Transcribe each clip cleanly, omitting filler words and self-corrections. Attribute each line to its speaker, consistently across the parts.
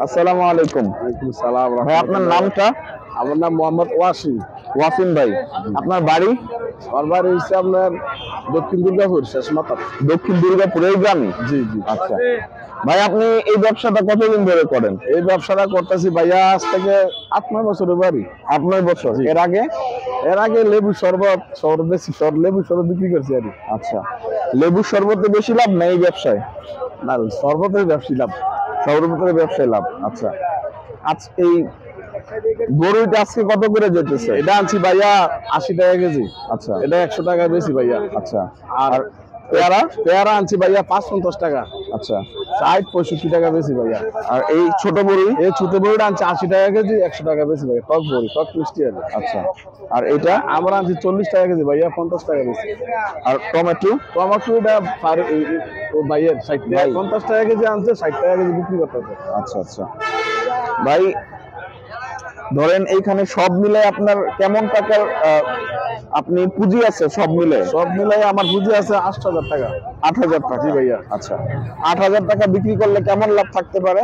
Speaker 1: আসসালামু আলাইকুম।
Speaker 2: ওয়ালাইকুম সালাম
Speaker 1: ভাই আপনার
Speaker 2: রাহমাতুল্লাহ।
Speaker 1: নামটা?
Speaker 2: আমার নাম মোহাম্মদ ওয়াসিম।
Speaker 1: ওয়াসিম ভাই। আপনার বাড়ি?
Speaker 2: আমার বাড়ি হচ্ছে আপনার দক্ষিণ দুর্গাপুর শেষ মাথা।
Speaker 1: দক্ষিণ দুর্গাপুরের গ্রামে?
Speaker 2: জি জি।
Speaker 1: আচ্ছা ভাই, আপনি এই ব্যবসাটা কতদিন ধরে করেন?
Speaker 2: এই ব্যবসাটা করতেছি ভাইয়া আজ থেকে 8-9 বছরের বাড়ি।
Speaker 1: 8-9 বছর।
Speaker 2: জি।
Speaker 1: এর আগে?
Speaker 2: এর আগে লেবু শরবত বেশি লেবু শরবত বিক্রি করছি আর কি।
Speaker 1: আচ্ছা, লেবুর শরবতে বেশি লাভ না এই ব্যবসায়?
Speaker 2: না, শরবতের ব্যবসা লাভ।
Speaker 1: শরবতের ব্যবসায় লাভ। আচ্ছা, আজ এই গরুটা আজকে কত করে যেতেছে?
Speaker 2: এটা আনছি ভাইয়া 80 টাকা কেজি।
Speaker 1: আচ্ছা
Speaker 2: এটা 100 টাকা বেশি ভাইয়া।
Speaker 1: আচ্ছা।
Speaker 2: আর
Speaker 1: পেয়ারা?
Speaker 2: পেয়ারা আনছি ভাইয়া 550 টাকা।
Speaker 1: আচ্ছা।
Speaker 2: 60-65 টাকা বেশি ভাইয়া।
Speaker 1: আর এই ছোট বড়ি?
Speaker 2: এই ছোট বড়িটা আনছি 80 টাকা কেজি, 100 টাকা বেশি ভাইয়া। টক বড়ি, টক মিষ্টি আছে।
Speaker 1: আচ্ছা। আর এটা?
Speaker 2: আমরা আনছি 40 টাকা কেজি ভাইয়া, 50 টাকা বেশি।
Speaker 1: আর টমেটো?
Speaker 2: টমেটোটা ভাইয়ের 60 টাকা, 50 টাকা কেজি আনছে, 60 টাকা কেজি বিক্রি করতেছে।
Speaker 1: আচ্ছা আচ্ছা। ভাই ধরেন এইখানে সব মিলে আপনার কেমন টাকার আপনি পুঁজি আছে সব মিলে?
Speaker 2: সব মিলাই আমার পুঁজি আছে 8,000 টাকা।
Speaker 1: 8,000 টাকা?
Speaker 2: জি ভাইয়া।
Speaker 1: আচ্ছা, 8,000 টাকা বিক্রি করলে কেমন লাভ থাকতে পারে?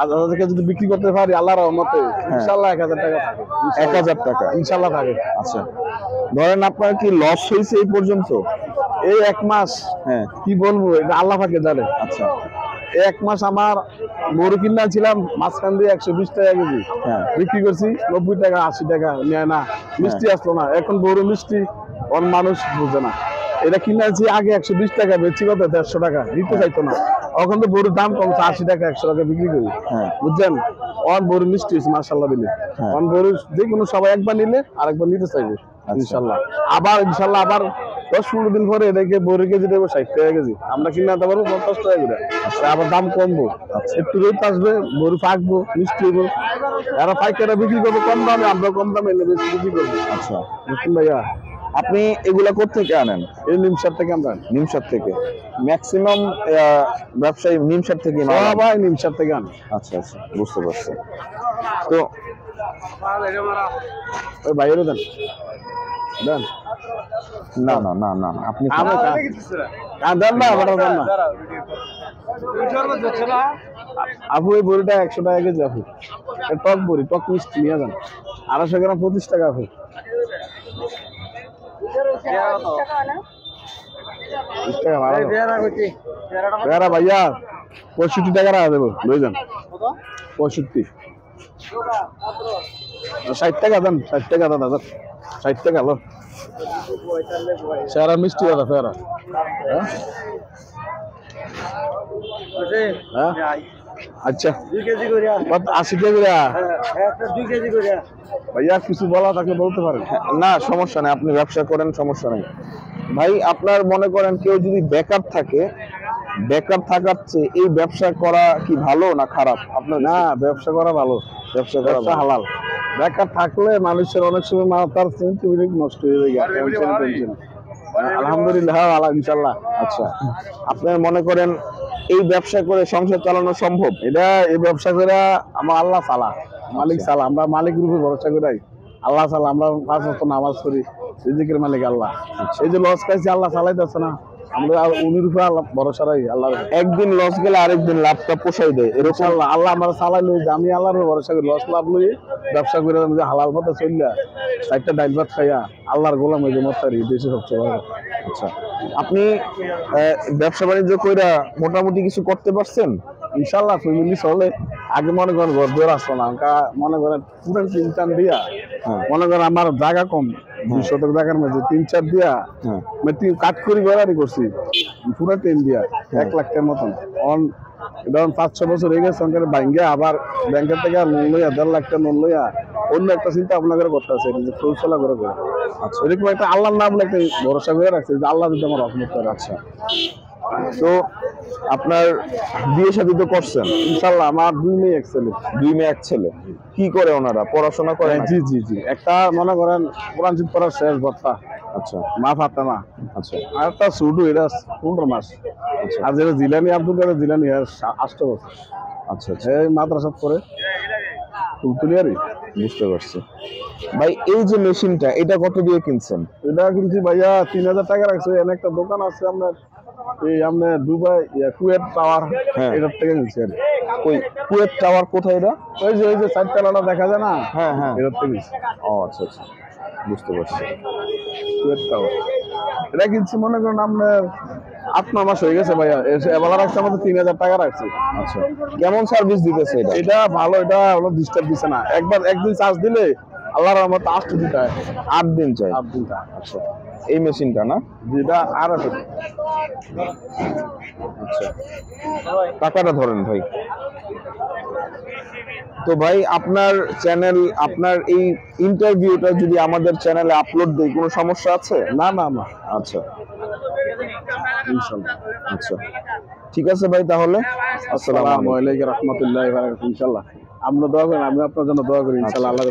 Speaker 2: 8,000 টাকা যদি বিক্রি করতে পারি আল্লাহর রহমতে ইনশাআল্লাহ 1,000 টাকা থাকে।
Speaker 1: 1,000 টাকা
Speaker 2: ইনশাআল্লাহ থাকে।
Speaker 1: আচ্ছা, ধরেন আপনার কি লস হয়েছে এই পর্যন্ত?
Speaker 2: এই 1 মাস
Speaker 1: হ্যাঁ।
Speaker 2: কি বলবো, এটা আল্লাহ পাকে জানে।
Speaker 1: আচ্ছা।
Speaker 2: এই 1 মাস আমার গরু কিনছিলাম মাঝখান দিয়ে 120 টাকা কেজি,
Speaker 1: হ্যাঁ।
Speaker 2: বিক্রি করছি 90 টাকা 80 টাকা, নেয় না, মিষ্টি আসলো না। এখন গরু মিষ্টি অন মানুষ বুঝে না। এটা কিনেছি আগে 120 টাকা, বেচি কত 150 টাকা, দিতে চাইতো না। এখন তো গরুর দাম কমছে, 80 টাকা 100 টাকা বিক্রি করি।
Speaker 1: হ্যাঁ।
Speaker 2: বুঝছেন, অন গরু মিষ্টি হয়েছে মাশাআল্লাহ দিলে।
Speaker 1: হ্যাঁ।
Speaker 2: অন গরু যে কোনো সবাই একবার নিলে আরেকবার নিতে চাইবে ইনশাআল্লাহ। আবার ইনশাআল্লাহ আবার 10-15 দিন পরে এটাকে বড় কেজি দেবো 60 টাকা কেজি, আমরা কিনে আনতে পারবো 50 টাকা করে। আবার দাম কমবো, একটু রেট আসবে, গরু পাকবো, মিষ্টি হইব, এরা পাইকাররা বিক্রি করবো কম দামে, আমরা কম দামে এনে বেশি বিক্রি করবো।
Speaker 1: আচ্ছা,
Speaker 2: বুঝছেন ভাইয়া।
Speaker 1: আপনি এগুলা কোত্থেকে আনেন?
Speaker 2: এই নিমসার থেকে আমরা আনি।
Speaker 1: নিমসার থেকে? ম্যাক্সিমাম ব্যবসায়ী নিমসার থেকে
Speaker 2: সবাই নিমসার থেকে আনে।
Speaker 1: আচ্ছা আচ্ছা, বুঝতে পারছি। তো
Speaker 2: ওই বাইরে দেন দেন
Speaker 1: না না না না না, আপনি
Speaker 2: দেন না, দেন না। আপু এই বড়িটা 100 টাকা কেজি আপু। এটা টক বড়ি, টক মিষ্টি নিয়ে যান। 250 গ্রাম 25 টাকা আপু। 20 টাকা ভাড়া দাও। পেয়ারা ভাইয়া 65 টাকা রাখা দেবো, লই যান। 65 60 টাকা দেন, 60 টাকা দাদা, 60 টাকা লো। পেয়ারা মিষ্টি দাদা, পেয়ারা। হ্যাঁ? আচ্ছা
Speaker 3: 2 কেজি করে।
Speaker 2: 80 টাকা করে।
Speaker 3: একটা 2 কেজি করে।
Speaker 2: ভাইয়া কিছু বলা থাকলে বলতে পারেন।
Speaker 1: না, সমস্যা নেই, আপনি ব্যবসা করেন, সমস্যা নেই ভাই। আপনার মনে করেন কেউ যদি বেকার থাকে, বেকার থাকার চেয়ে এই ব্যবসা করা কি ভালো না খারাপ? আপনার
Speaker 2: না, ব্যবসা করা ভালো,
Speaker 1: ব্যবসা করা
Speaker 2: ব্যবসা
Speaker 1: ভালো।
Speaker 2: হালাল। বেকার থাকলে মানুষের অনেক সময় মাথার সেন্টিমেন্ট নষ্ট হয়ে যায়, টেনশন। আলহামদুলিল্লাহ আল্লাহ ইনশাআল্লাহ।
Speaker 1: আচ্ছা, আপনার মনে করেন এই ব্যবসা করে সংসার চালানো সম্ভব?
Speaker 2: এই ব্যবসা করে আমার আল্লাহ সালা, মালিক সালা, আমরা মালিক রূপে ভরসা করি। আল্লাহ সালা, আমরা 5 ওয়াক্ত নামাজ পড়ি, রিজিকের মালিক আল্লাহ। এই যে লস খাইছি আল্লাহ চালাইতেছে না, আমরা উনি রূপে আল্লাহ ভরসা রাখি। আল্লাহ
Speaker 1: একদিন লস গেলে আরেকদিন লাভটা পোষাই দেয়, এরকম।
Speaker 2: আল্লাহ আল্লাহ আমার চালাই লই, আমি আল্লাহর উপর ভরসা করি, লস লাভ লই ব্যবসা করে যে হালাল পথে চললা 4টা ডাইল ভাত খাইয়া আল্লাহর গোলাম হয়ে যে মরতারি, দেশে সবচেয়ে ভালো।
Speaker 1: আচ্ছা, আপনি ব্যবসা বাণিজ্য কইরা মোটামুটি কিছু করতে পারছেন?
Speaker 2: ইনশাল্লাহ ফ্যামিলি চলে। আগে মনে করেন ঘর দুয়ার আসতো না, মনে করেন পুরো 3-4 দিয়া, মনে করেন আমার জায়গা কম, 2 শতক জায়গার মধ্যে 3-4 দিয়া কাঠ করি গড়ারি করছি পুরো 10 দিয়া 1 লাখ টাকার মতন। ধরুন 5-6 বছর হয়ে গেছে, সঙ্গে ভাঙ্গে আবার ব্যাংকের থেকে লোন লইয়া 1.5 লাখ টাকা লোন লইয়া অন্য একটা চিন্তা ভাবনা করে করতে আছে, চলা করে। আচ্ছা, এরকম একটা আল্লাহর নাম একটা ভরসা করে রাখছে যে আল্লাহ যদি আমার রহমত করে। আচ্ছা,
Speaker 1: তো আপনার বিয়ে শাদী তো করছেন?
Speaker 2: ইনশাল্লাহ আমার 2 মেয়ে 1 ছেলে।
Speaker 1: 2 মেয়ে 1 ছেলে। কি করে ওনারা? পড়াশোনা করে?
Speaker 2: জি জি জি। একটা মনে করেন কোরআন শরীফ পড়ার শেষ ভর্তা।
Speaker 1: আচ্ছা,
Speaker 2: মা ফাতেমা।
Speaker 1: আচ্ছা।
Speaker 2: আর একটা ছোট, এটা 15 মাস।
Speaker 1: আচ্ছা,
Speaker 2: আর যেটা জিলানি আব্দুল কাদের জিলানি 8 বছর।
Speaker 1: আচ্ছা আচ্ছা,
Speaker 2: এই মাদ্রাসা পড়ে তুলিয়ারি।
Speaker 1: বুঝতে পারছি। ভাই এই যে মেশিনটা, এটা কত দিয়ে কিনছেন?
Speaker 2: এটা কিনছি ভাইয়া 3,000 টাকা রাখছে। এনে একটা দোকান আছে আপনার, এই আপনার দুবাই কুয়েত টাওয়ার, এটার থেকে কিনছি আর
Speaker 1: ওই কুয়েত টাওয়ার কোথায় এটা?
Speaker 2: ওই যে চারতলাটা দেখা যায় না,
Speaker 1: হ্যাঁ হ্যাঁ।
Speaker 2: এর থেকে নিছি।
Speaker 1: ও আচ্ছা আচ্ছা, বুঝতে পারছি।
Speaker 2: কুয়েত টাওয়ার এটা কিনছি মনে করেন আপনার 8-9 মাস হয়ে গেছে ভাইয়া। এবার রাখছে আমাদের 3000 টাকা রাখছি।
Speaker 1: আচ্ছা, কেমন সার্ভিস দিতেছে এটা?
Speaker 2: এটা ভালো, এটা হলো ডিস্টার্ব দিছে না। একদিন চার্জ দিলে আল্লাহর রহমতে 8 দিতে হয়।
Speaker 1: 8 দিন চাই?
Speaker 2: 8 দিনটা
Speaker 1: আচ্ছা, এই মেশিনটা না?
Speaker 2: যেটা আর আছে।
Speaker 1: আচ্ছা, টাকাটা ধরেন ভাই। তো ভাই আপনার চ্যানেল, আপনার এই ইন্টারভিউটা যদি আমাদের চ্যানেলে আপলোড দেই কোনো সমস্যা আছে?
Speaker 2: না না না,
Speaker 1: আচ্ছা
Speaker 2: ইনশাআল্লাহ।
Speaker 1: আচ্ছা, ঠিক আছে ভাই, তাহলে আসসালামু
Speaker 2: আসসালামু
Speaker 1: আলাইকুম।
Speaker 2: আলাইকুম রাহমাতুল্লাহি ওয়া বারাকাতুহু। ইনশাআল্লাহ আমরা দোয়া করেন, আমি আপনার জন্য দোয়া করি ইনশাআল্লাহ। আল্লাহ